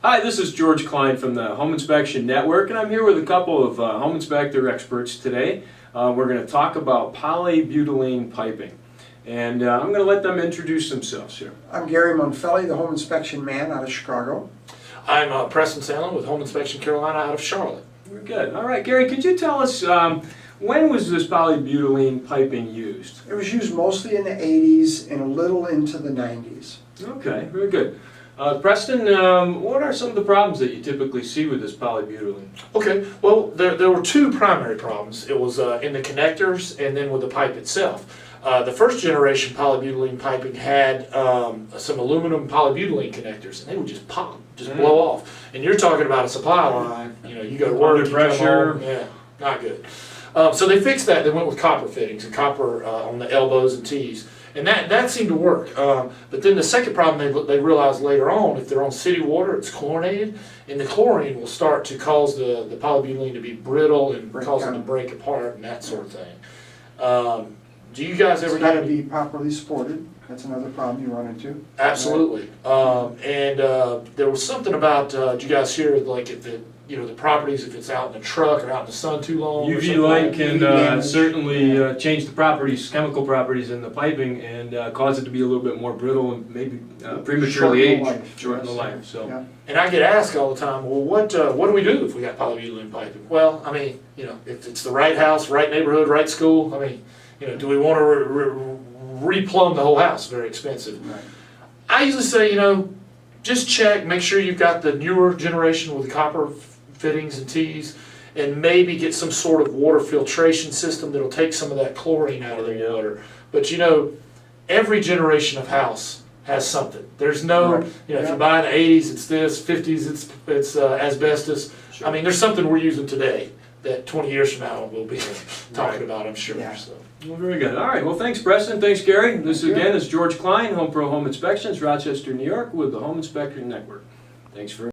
Hi, this is George Klein from the Home Inspection Network, and I'm here with a couple of home inspector experts today. We're going to talk about polybutylene piping, and I'm going to let them introduce themselves here. I'm Gary Monfelli, the home inspection man out of Chicago. I'm Preston Salem with Home Inspection Carolina out of Charlotte. Very good. All right, Gary, could you tell us when was this polybutylene piping used? It was used mostly in the 80s and a little into the 90s. Okay, very good. Preston, what are some of the problems that you typically see with this polybutylene? Okay, well, there were two primary problems. It was in the connectors and then with the pipe itself. The first generation polybutylene piping had some aluminum polybutylene connectors, and they would just pop, just blow off. And you're talking about a supply line, you go to work, Under pressure. yeah, not good. So they fixed that. They went with copper fittings and copper on the elbows and T's. And that seemed to work. But then the second problem they realized later on, if they're on city water, it's chlorinated, and the chlorine will start to cause the polybutylene to be brittle and cause them to break apart and that sort of thing. Do you guys ever It's got to be properly supported. That's another problem you run into. Absolutely. And there was something about, did you guys hear, like, if the properties, if it's out in the truck or out in the sun too long? UV light can certainly change the properties, chemical properties in the piping, and cause it to be a little bit more brittle and maybe prematurely age, shorten the life. So. Yeah. And I get asked all the time, well, what do we do if we got polybutylene piping? Well, I mean, if it's the right house, right neighborhood, right school, I mean, do we want to replumb the whole house? Very expensive. Right. I usually say, just check, make sure you've got the newer generation with the copper fittings and T's, and maybe get some sort of water filtration system that'll take some of that chlorine out of the water. But every generation of house has something. There's no, Right. If you buy in the 80s, it's this, 50s, it's asbestos. Sure. I mean, there's something we're using today that 20 years from now we'll be talking about, I'm sure. Yeah. So. Well, very good. All right. Well, thanks, Preston. Thanks, Gary. This Thank you. again is George Klein, Home Pro Home Inspections, Rochester, New York, with the Home Inspector Network. Thanks for